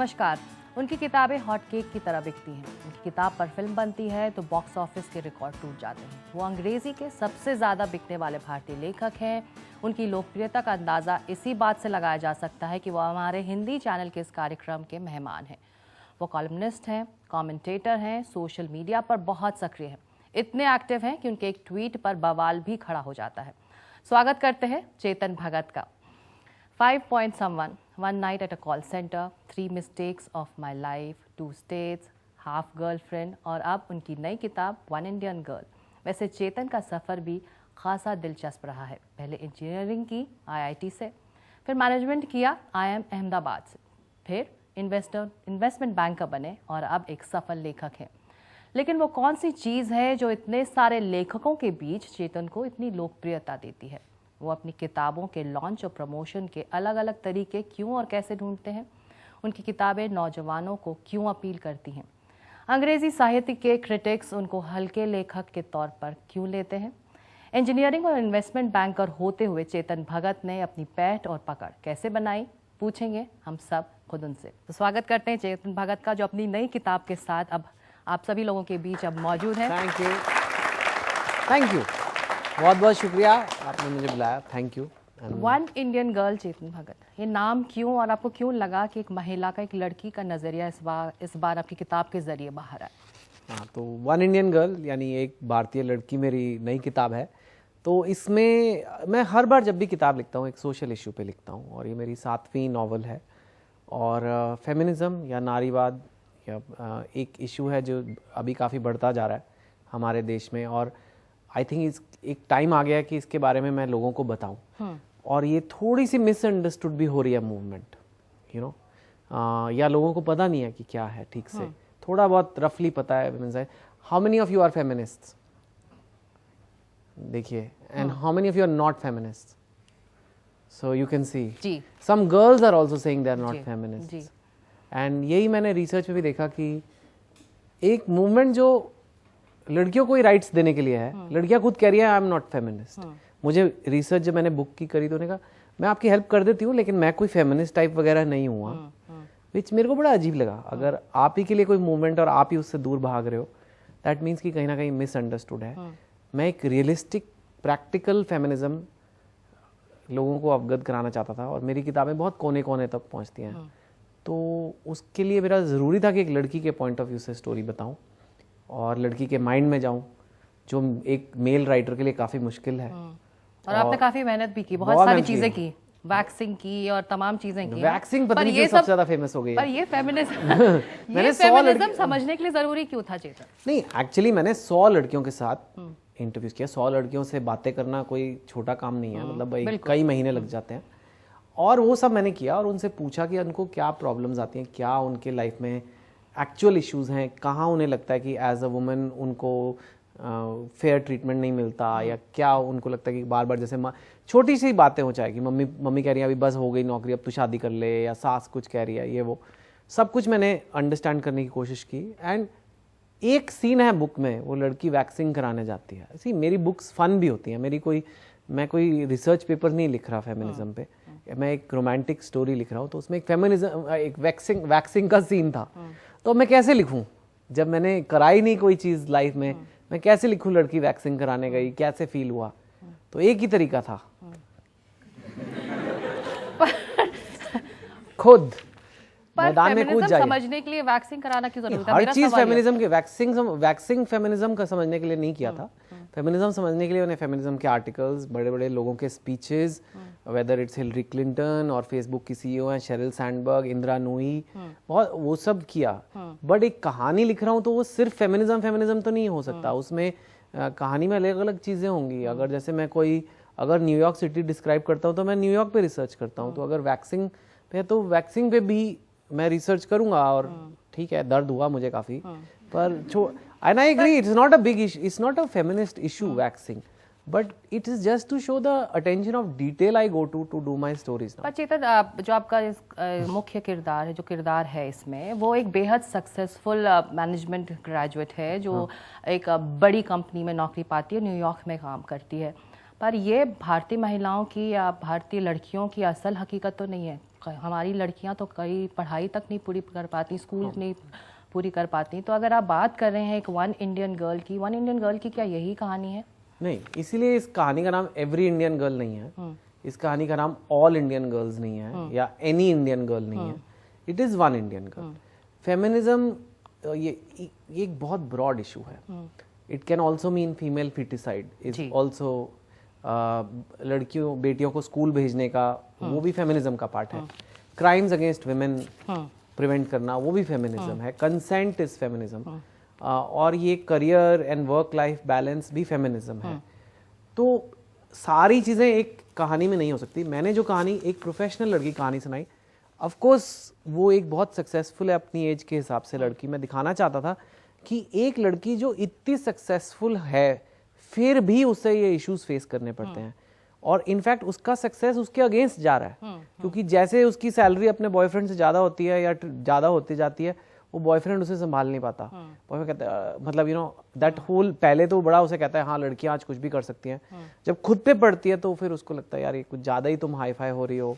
नमस्कार। उनकी किताबें हॉट केक की तरह बिकती हैं। उनकी किताब पर फिल्म बनती है तो बॉक्स ऑफिस के रिकॉर्ड टूट जाते हैं। वो अंग्रेजी के सबसे ज़्यादा बिकने वाले भारतीय लेखक हैं। उनकी लोकप्रियता का अंदाज़ा इसी बात से लगाया जा सकता है कि वो हमारे हिंदी चैनल के इस कार्यक्रम के मेहमान हैं। वो कॉलमनिस्ट हैं, कमेंटेटर हैं, सोशल मीडिया पर बहुत सक्रिय हैं, इतने एक्टिव हैं कि उनके एक ट्वीट पर बवाल भी खड़ा हो जाता है। स्वागत करते हैं चेतन भगत का। 5 Point Someone, One Night at a Call Center, 3 Mistakes of My Life, 2 States, Half Girlfriend और अब उनकी नई किताब वन इंडियन गर्ल। वैसे चेतन का सफ़र भी खासा दिलचस्प रहा है। पहले इंजीनियरिंग की IIT से, फिर मैनेजमेंट किया IIM अहमदाबाद से, फिर इन्वेस्टमेंट बैंकर बने और अब एक सफल लेखक हैं। लेकिन वो कौन सी चीज़ है जो इतने सारे लेखकों के बीच चेतन को इतनी लोकप्रियता देती है? वो अपनी किताबों के लॉन्च और प्रमोशन के अलग अलग तरीके क्यों और कैसे ढूंढते हैं? उनकी किताबें नौजवानों को क्यों अपील करती हैं? अंग्रेजी साहित्य के क्रिटिक्स उनको हल्के लेखक के तौर पर क्यों लेते हैं? इंजीनियरिंग और इन्वेस्टमेंट बैंकर होते हुए चेतन भगत ने अपनी पैठ और पकड़ कैसे बनाई, पूछेंगे हम सब खुद उनसे। तो स्वागत करते हैं चेतन भगत का, जो अपनी नई किताब के साथ अब आप सभी लोगों के बीच अब मौजूद है। थैंक यू, बहुत बहुत शुक्रिया आपने मुझे बुलाया। Thank you. One Indian girl Chetan Bhagat, ये नाम क्यों और आपको क्यों लगा कि एक महिला का, एक लड़की का नज़रिया इस बार आपकी किताब के जरिए बाहर आए? हाँ, तो वन इंडियन गर्ल यानी एक भारतीय लड़की मेरी नई किताब है। तो इसमें मैं हर बार जब भी किताब लिखता हूँ एक सोशल इशू पे लिखता हूँ और ये मेरी 7वीं नॉवल है। और फेमिनिज़म या नारीवाद या एक इशू है जो अभी काफ़ी बढ़ता जा रहा है हमारे देश में, और आई थिंक एक टाइम आ गया है कि इसके बारे में मैं लोगों को बताऊं। और ये थोड़ी सी मिसअंडरस्टूड भी हो रही है मूवमेंट, यू नो, या लोगों को पता नहीं है कि क्या है ठीक से। थोड़ा बहुत रफली पता है। How many of you are feminist? देखिए, and how many of you are not feminist? So you can see some girls are also saying they are not feminist. And यही मैंने रिसर्च में भी देखा कि एक मूवमेंट जो लड़कियों को ही राइट्स देने के लिए है, लड़कियां खुद कह रही है आई एम नॉट फेमिनिस्ट। मुझे रिसर्च जब मैंने बुक की करी तो उन्होंने कहा मैं आपकी हेल्प कर देती हूँ लेकिन मैं कोई फेमिनिस्ट टाइप वगैरह नहीं हुआ, विच मेरे को बड़ा अजीब लगा। अगर आप ही के लिए कोई मूवमेंट और आप ही उससे दूर भाग रहे हो, दैट मीन्स कि कहीं ना कहीं मिसअंडरस्टूड है। मैं एक रियलिस्टिक प्रैक्टिकल फेमिनिज्म लोगों को अवगत कराना चाहता था और मेरी किताबें बहुत कोने कोने तक पहुँचती हैं। तो उसके लिए मेरा ज़रूरी था कि एक लड़की के पॉइंट ऑफ व्यू से स्टोरी बताऊं और लड़की के माइंड में जाऊं, जो एक मेल राइटर के लिए काफ़ी मुश्किल है। और आपने काफ़ी मेहनत भी की, बहुत सारी चीज़ें की, वैक्सिंग की और तमाम चीज़ें की। वैक्सिंग पता नहीं क्यों सबसे ज़्यादा फेमस हो गई है। पर ये फेमिनिज्म समझने के लिए ज़रूरी क्यों था चेतन? नहीं, एक्चुअली मैंने 100 लड़कियों के साथ इंटरव्यूज किया। 100 लड़कियों से बातें करना कोई छोटा काम नहीं है, मतलब कई महीने लग जाते हैं। और वो सब मैंने किया और उनसे पूछा कि उनको क्या प्रॉब्लम्स आती हैं, क्या उनके लाइफ में एक्चुअल इश्यूज़ हैं, कहाँ उन्हें लगता है कि एज अ वुमेन उनको फेयर ट्रीटमेंट नहीं मिलता, या क्या उनको लगता है कि बार बार जैसे छोटी सी बातें हो, चाहे कि मम्मी कह रही है अभी बस हो गई नौकरी, अब तू शादी कर ले, या सास कुछ कह रही है, ये वो सब कुछ मैंने अंडरस्टैंड करने की कोशिश की। एंड एक सीन है बुक में, वो लड़की वैक्सिंग कराने जाती है। ऐसी मेरी बुक्स फन भी होती हैं। मैं कोई रिसर्च पेपर नहीं लिख रहा फेमिनिज्म पे, मैं एक रोमांटिक स्टोरी लिख रहा हूँ। तो उसमें एक वैक्सिंग का सीन था। तो मैं कैसे लिखूं जब मैंने कराई नहीं कोई चीज़ लाइफ में? मैं कैसे लिखूं लड़की वैक्सिंग कराने गई, कैसे फील हुआ? तो एक ही तरीका था, खुद मैदान में कूद जाइए। समझने के लिए वैक्सिंग कराना क्यों जरूरी था? हर चीज फेमिनिज्म के वैक्सिंग फेमिनिज्म का समझने के लिए नहीं किया था। फेमिनिज्म समझने के लिए उन्हें फेमिनिज्म के आर्टिकल्स, बड़े बड़े लोगों के speeches, whether it's Hillary Clinton और फेसबुक की सीईओ हैं शेरिल सैंडबर्ग, इंदिरा नूई, बहुत वो सब किया। बट एक कहानी लिख रहा हूँ तो वो सिर्फ फेमिनिज्म तो नहीं हो सकता। उसमें कहानी में अलग अलग चीज़ें होंगी। अगर जैसे मैं अगर न्यूयॉर्क सिटी डिस्क्राइब करता हूँ तो मैं न्यूयॉर्क पे रिसर्च करता हूँ। तो अगर वैक्सिंग पे तो वैक्सिंग पे भी मैं रिसर्च करूंगा। और ठीक है, दर्द हुआ मुझे काफी, पर and I agree, it's not a big issue, it's not a feminist issue waxing, but it is just to show the attention of detail I go to do my stories now. पर चेतन, जो आपका मुख्य किरदार है, जो किरदार है इसमें, वो एक बेहद सक्सेसफुल मैनेजमेंट ग्रेजुएट है जो एक बड़ी कंपनी में नौकरी पाती है, न्यूयॉर्क में काम करती है। पर ये भारतीय महिलाओं की या भारतीय लड़कियों की असल हकीकत तो नहीं है। हमारी लड़कियां तो कई पढ़ाई तक नहीं पूरी कर पाती, स्कूल नहीं पूरी कर पाती। तो अगर आप बात कर रहे हैं एक वन इंडियन गर्ल की क्या यही कहानी है? नहीं, इसीलिए इस कहानी का नाम एवरी इंडियन गर्ल नहीं है, इस कहानी का नाम ऑल इंडियन गर्ल्स नहीं है या एनी इंडियन गर्ल नहीं है, it is one Indian girl. Feminism ये एक बहुत ब्रॉड इशू है। It can also mean female foeticide, is also लड़कियों बेटियों को स्कूल भेजने का, वो भी फेमिनिज्म का पार्ट है। क्राइम्स अगेंस्ट वुमेन प्रिवेंट करना, वो भी फेमिनिज्म है। Consent is feminism. और ये career and work life balance भी फेमिनिज्म है। तो सारी चीज़ें एक कहानी में नहीं हो सकती। मैंने जो कहानी एक प्रोफेशनल लड़की कहानी सुनाई, ऑफ कोर्स वो एक बहुत सक्सेसफुल है अपनी एज के हिसाब से लड़की। मैं दिखाना चाहता था कि एक लड़की जो इतनी सक्सेसफुल है फिर भी उससे ये इश्यूज फेस करने पड़ते हैं, और इनफैक्ट उसका सक्सेस उसके अगेंस्ट जा रहा है, क्योंकि जैसे उसकी सैलरी अपने बॉयफ्रेंड से ज़्यादा होती है या ज़्यादा होती जाती है, वो बॉयफ्रेंड उसे संभाल नहीं पाता। बॉयफ्रेंड कहता है, मतलब यू नो दैट होल, पहले तो बड़ा उसे कहता है हाँ लड़कियां आज कुछ भी कर सकती हैं, जब खुद पे पड़ती है तो फिर उसको लगता है यार ये कुछ ज़्यादा ही तुम हाई फाई हो रही हो,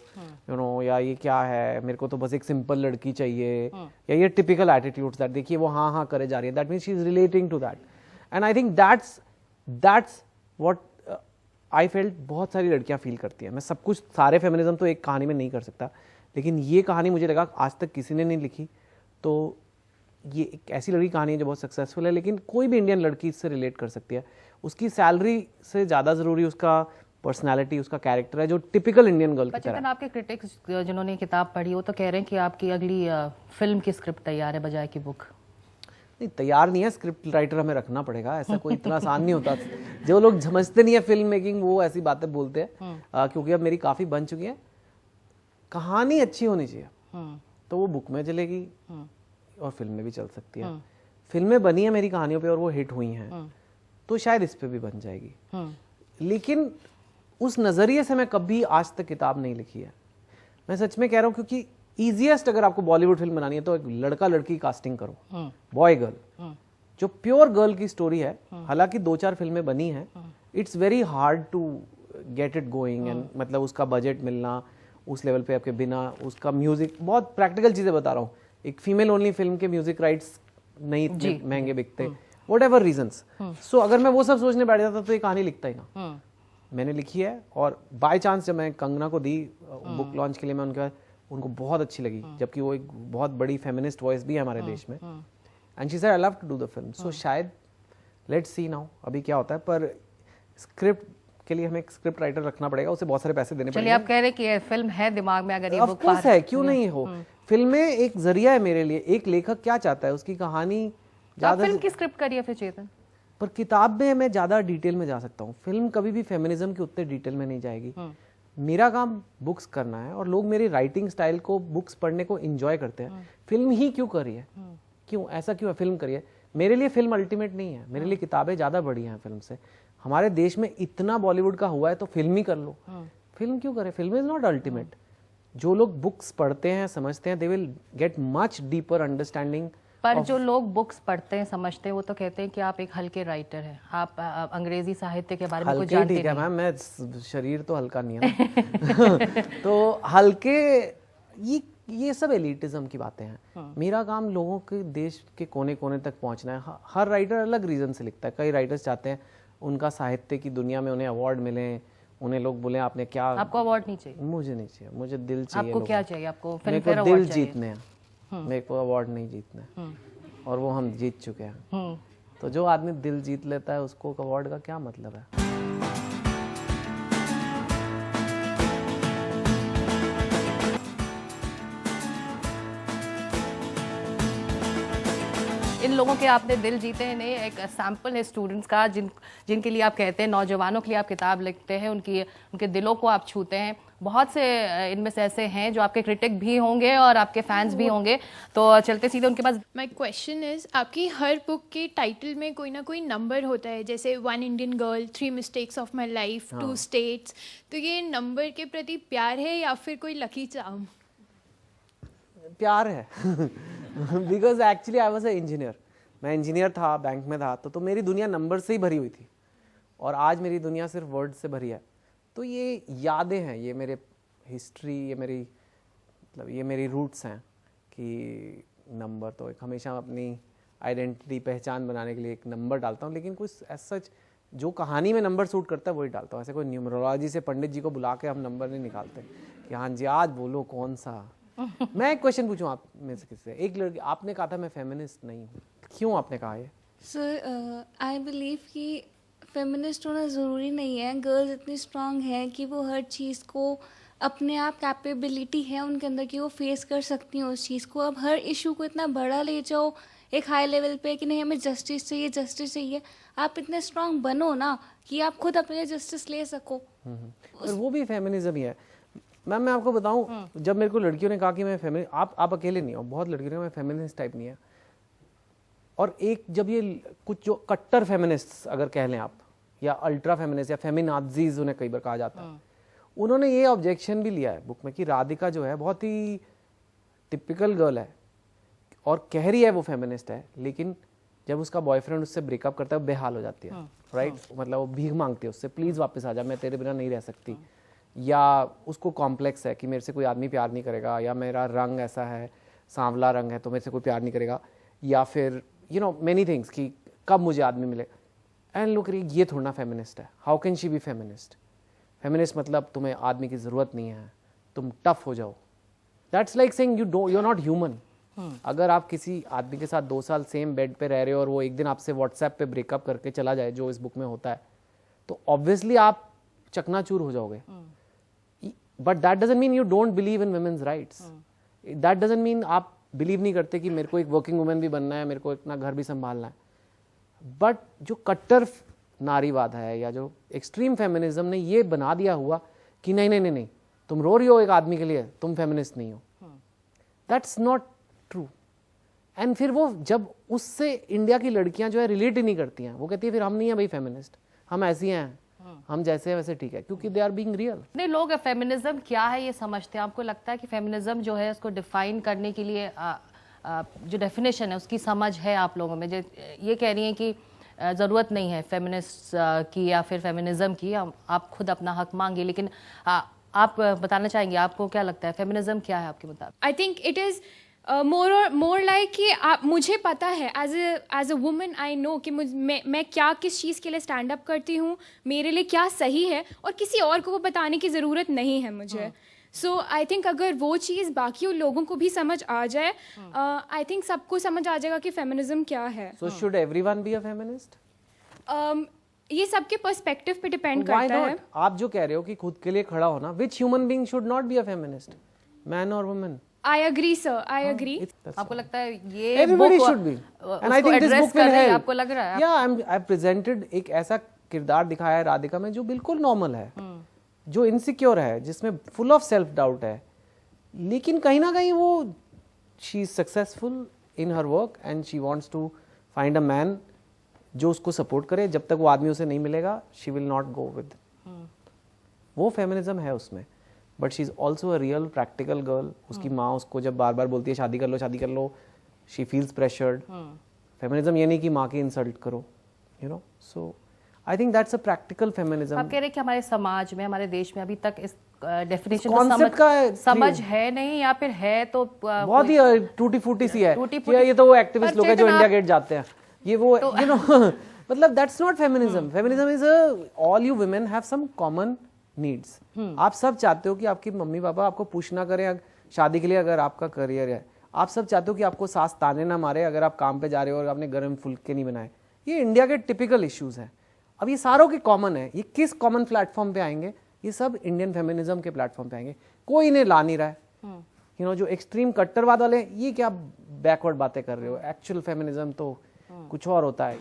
यू नो, या ये क्या है, मेरे को तो बस एक सिंपल लड़की चाहिए, या ये टिपिकल एटीट्यूड्स दैट देखिए वो हाँ हाँ करे जा रही है, that means she is relating to that. And I think that's what I felt बहुत सारी लड़कियां फील करती हैं। मैं सब कुछ सारे फेमिनिज्म तो एक कहानी में नहीं कर सकता, लेकिन ये कहानी मुझे लगा आज तक किसी ने नहीं लिखी, तो ये एक ऐसी लड़की कहानी है जो बहुत सक्सेसफुल है, लेकिन कोई भी इंडियन लड़की इससे रिलेट कर सकती है। उसकी सैलरी से ज़्यादा ज़रूरी उसका पर्सनालिटी, उसका कैरेक्टर है, जो टिपिकल इंडियन गर्ल की तरह है। आपके क्रिटिक्स जिन्होंने किताब पढ़ी वो तो कह रहे हैं कि आपकी अगली फिल्म की स्क्रिप्ट तैयार है बजाय की बुक। नहीं, तैयार नहीं है, स्क्रिप्ट राइटर हमें रखना पड़ेगा, ऐसा कोई इतना आसान नहीं होता। जो लोग समझते नहीं है फिल्म मेकिंग वो ऐसी बातें बोलते हैं, क्योंकि अब मेरी काफ़ी बन चुकी है। कहानी अच्छी होनी चाहिए तो वो बुक में चलेगी और फिल्म में भी चल सकती है। फिल्में बनी है मेरी कहानियों पे और वो हिट हुई हैं, तो शायद इस पे भी बन जाएगी। लेकिन उस नज़रिए से मैं कभी आज तक किताब नहीं लिखी है, मैं सच में कह रहा हूँ, क्योंकि ईजिएस्ट अगर आपको बॉलीवुड फिल्म बनानी है तो एक लड़का लड़की कास्टिंग करो, बॉय गर्ल, जो प्योर गर्ल की स्टोरी है। हालांकि 2-4 फिल्में बनी हैं, it's very hard to get it going, and मतलब उसका बजट मिलना उस लेवल पे आपके बिना, उसका म्यूजिक, बहुत प्रैक्टिकल चीज़ें बता रहा हूँ। एक फीमेल ओनली फिल्म के म्यूजिक राइट्स नहीं इतने महंगे बिकते, वट एवर रीजन्स। सो अगर मैं वो सब सोचने बैठ जाता तो ये कहानी लिखता ही ना। मैंने लिखी है, और बाय चांस जब मैं कंगना को दी बुक लॉन्च के लिए, मैं उनको बहुत अच्छी लगी, जबकि वो एक बहुत बड़ी फेमिनिस्ट वॉइस भी है हमारे देश में, and she said I love to do the film. So शायद लेट्स सी नाउ अभी क्या होता है, पर स्क्रिप्ट के लिए हमें एक स्क्रिप्ट राइटर रखना पड़ेगा, उसे बहुत सारे पैसे देने पड़ेंगे। चलिए आप कह रहे हैं कि ये फिल्म है दिमाग में, अगर ये बुक पास है क्यों नहीं हो। फिल्में एक जरिया है मेरे लिए। एक लेखक क्या चाहता है, उसकी कहानी ज्यादा फिल्म की स्क्रिप्ट करिए फिर चेतन, पर किताब में मैं ज्यादा डिटेल में जा सकता हूँ। फिल्म कभी भी फेमिनिज्म के उतने डिटेल में नहीं जाएगी। मेरा काम बुक्स करना है, और लोग मेरी राइटिंग स्टाइल को, बुक्स पढ़ने को एंजॉय करते हैं। फिल्म ही क्यों करी है, क्यों ऐसा क्यों है फिल्म करिए। मेरे लिए फिल्म अल्टीमेट नहीं है, मेरे लिए किताबें ज्यादा बड़ी हैं फिल्म से। हमारे देश में इतना बॉलीवुड का हुआ है तो फिल्म ही कर लो। फिल्म क्यों करें, फिल्म इज नॉट अल्टीमेट। जो लोग बुक्स पढ़ते हैं, समझते हैं, they will get much deeper understanding. पर जो लोग बुक्स पढ़ते हैं, समझते हैं, वो तो कहते हैं कि आप एक हल्के राइटर हैं, आप अंग्रेजी साहित्य के बारे में कुछ जानते नहीं। मैम, मैं शरीर तो हल्का नहीं है ना। तो हल्के, ये सब एलिटिज्म की बातें हैं। मेरा काम लोगों के देश के कोने कोने तक पहुंचना है। हर राइटर अलग रीजन से लिखता है। कई राइटर्स चाहते हैं उनका साहित्य की दुनिया में उन्हें अवार्ड मिले, उन्हें लोग बोले आपने क्या। आपको अवार्ड नहीं चाहिए? मुझे नहीं चाहिए, मुझे दिल चाहिए। आपको क्या चाहिए? आपको मेरे को दिल जीतने हैं, मेरे को अवार्ड नहीं जीतना, और वो हम जीत चुके हैं। तो जो आदमी दिल जीत लेता है उसको अवार्ड का क्या मतलब है। इन लोगों के आपने दिल जीते हैं। नहीं, एक सैंपल है स्टूडेंट्स का जिनके लिए आप कहते हैं, नौजवानों के लिए आप किताब लिखते हैं, उनके दिलों को आप छूते हैं। बहुत से इनमें से ऐसे हैं जो आपके क्रिटिक भी होंगे और आपके फैंस भी होंगे, तो चलते सीधे उनके पास। माय क्वेश्चन इज, आपकी हर बुक के टाइटल में कोई ना कोई नंबर होता है, जैसे 1 Indian girl, 3 mistakes of my life, 2 states. तो ये नंबर के प्रति प्यार है या फिर कोई लकी चार्म? प्यार है। Because actually I was a engineer. मैं इंजीनियर था, बैंक में था, तो मेरी दुनिया नंबर से ही भरी हुई थी, और आज मेरी दुनिया सिर्फ वर्ड से भरी है। तो ये यादें हैं, ये मेरे हिस्ट्री, ये मेरी मतलब ये मेरी रूट्स हैं कि नंबर तो एक हमेशा अपनी आइडेंटिटी पहचान बनाने के लिए एक नंबर डालता हूँ, लेकिन कुछ एज सच जो कहानी में नंबर सूट करता है वही डालता हूँ। ऐसे कोई न्यूमरोलॉजी से पंडित जी को बुला के हम नंबर नहीं निकालते कि हाँ जी आज बोलो कौन सा। मैं एक क्वेश्चन पूछूं आप में से किसी से, एक लड़की आपने कहा था मैं फेमिनिस्ट नहीं हूँ, क्यों आपने कहा ये? सर आई बिलीव कि फेमिनिस्ट होना ज़रूरी नहीं है। गर्ल्स इतनी स्ट्रांग हैं कि वो हर चीज़ को अपने आप कैपेबिलिटी है उनके अंदर कि वो फेस कर सकती हैं उस चीज़ को। अब हर इशू को इतना बड़ा ले जाओ एक हाई लेवल पे कि नहीं हमें जस्टिस चाहिए। आप इतने स्ट्रांग बनो ना कि आप खुद अपने लिए जस्टिस ले सको। और वो भी फेमिनिज्म ही है मैम। मैं आपको बताऊं, जब मेरे को लड़कियों ने कहा कि मैं फेमिनिस्ट, आप अकेले नहीं हो, बहुत लड़कियों ने मैं फेमिनिस्ट टाइप नहीं है। और एक जब ये कुछ जो कट्टर फेमिनिस्ट अगर कह लें आप, या अल्ट्रा फेमिनिस्ट या फेमिनाजीज उन्हें कई बार कहा जाता है, उन्होंने ये ऑब्जेक्शन भी लिया है बुक में कि राधिका जो है बहुत ही टिपिकल गर्ल है और कह रही है वो फेमिनिस्ट है, लेकिन जब उसका बॉयफ्रेंड उससे ब्रेकअप करता है वो बेहाल हो जाती है, राइट? मतलब वो भीख मांगती है उससे, प्लीज वापस आ जा, मैं तेरे बिना नहीं रह सकती। या उसको कॉम्प्लेक्स है कि मेरे से कोई आदमी प्यार नहीं करेगा, या मेरा रंग ऐसा है, सांवला रंग है, तो मेरे से कोई प्यार नहीं करेगा, या फिर यू नो मेनी थिंग्स कि कब मुझे आदमी मिले। एंड लुक ये थोड़ा फेमिनिस्ट है। How can she be feminist? Feminist मतलब तुम्हें आदमी की ज़रूरत नहीं है, तुम टफ हो जाओ। That's like saying you are not human. अगर आप किसी आदमी के साथ 2 साल सेम बेड पे रह रहे हो और वो एक दिन आपसे व्हाट्सएप पे ब्रेकअप करके चला जाए, जो इस बुक में होता है, तो ऑब्वियसली आप चकनाचूर हो जाओगे। But that doesn't mean you don't believe in women's rights. That doesn't mean आप बिलीव नहीं करते कि मेरे को एक वर्किंग वुमेन भी बनना है, मेरे को इतना घर भी संभालना है। बट जो कट्टर नारीवाद है या जो एक्सट्रीम फेमिनिज्म ने ये बना दिया हुआ कि नहीं नहीं नहीं नहीं तुम रो रही हो एक आदमी के लिए, तुम फेमिनिस्ट नहीं हो, दैट्स नॉट ट्रू। एंड फिर वो जब उससे इंडिया की लड़कियां जो है रिलेट ही नहीं करती हैं, वो कहती है फिर हम नहीं है भाई फेमिनिस्ट, हम ऐसी हैं, हम जैसे हैं वैसे ठीक है, क्योंकि दे आर बीइंग रियल। नहीं, लोग फेमिनिज्म क्या है ये समझते हैं। आपको लगता है कि फेमिनिज्म जो है उसको डिफाइन करने के लिए जो डेफिनेशन है उसकी समझ है आप लोगों में? जो ये कह रही हैं कि ज़रूरत नहीं है फेमिनिस्ट की या फिर फेमिनिज्म की, आप खुद अपना हक मांगिए, लेकिन आप बताना चाहेंगे आपको क्या लगता है फेमिनिज्म क्या है आपके मुताबिक? I think it is more like कि मुझे पता है as a woman I know कि मैं क्या किस चीज़ के लिए स्टैंड अप करती हूँ, मेरे लिए क्या सही है, और किसी और को वो बताने की ज़रूरत नहीं है मुझे। सो आई थिंक अगर वो चीज़ बाकी लोगों को भी समझ आ जाए, आई थिंक सबको समझ आ जाएगा कि फेमिनिज्म क्या है। So should everyone be a feminist? ये सबके पर्सपेक्टिव पे डिपेंड करता है। आप जो कह रहे हो कि खुद के लिए खड़ा होना, which human being should not be a feminist, man और woman? I agree, sir. I agree. आपको लगता है ये everybody should be, and I think this book will help. आपको लग रहा है? Yeah, I've presented एक ऐसा किरदार दिखाया है राधिका में जो बिल्कुल नॉर्मल है, जो इनसिक्योर है, जिसमें फुल ऑफ सेल्फ डाउट है, लेकिन कहीं ना कहीं वो she is successful in her work and she wants to find a man जो उसको सपोर्ट करे। जब तक वो आदमी उसे नहीं मिलेगा she will not go with. वो फेमिनिज्म है उसमें, but she is also a real practical girl. उसकी माँ उसको जब बार बार बोलती है शादी कर लो, शी फील्स प्रेशर्ड। फेमिनिज्म ये नहीं कि माँ की इंसल्ट करो, you know. So I think that's a practical feminism. आप कह रहे हैं कि हमारे समाज में, हमारे देश में अभी तक इस डेफिनेशन समझ है नहीं, या फिर है तो बहुत ही टूटी फूटी सी है। ये तो वो एक्टिविस्ट लोग हैं जो इंडिया गेट जाते हैं, ये वो यू नो मतलब that's not feminism. Feminism is all you women have some common needs. आप सब चाहते हो कि आपकी मम्मी पापा आपको पुश ना करें शादी के लिए अगर आपका करियर है। आप सब चाहते हो कि आपको सास ताने ना मारे अगर आप काम पे जा रहे हो और आपने गर्म फुल्के नहीं बनाए। ये इंडिया के टिपिकल इश्यूज हैं। अब ये सारों के कॉमन है। ये किस कॉमन प्लेटफॉर्म पे आएंगे? ये सब इंडियन फेमिनिज्म के प्लेटफॉर्म पे आएंगे। कोई इन्हें ला नहीं रहा है। यू नो जो एक्सट्रीम कट्टरवाद वाले, ये क्या बैकवर्ड बातें कर रहे हो? एक्चुअल फेमिनिज्म तो कुछ और होता है।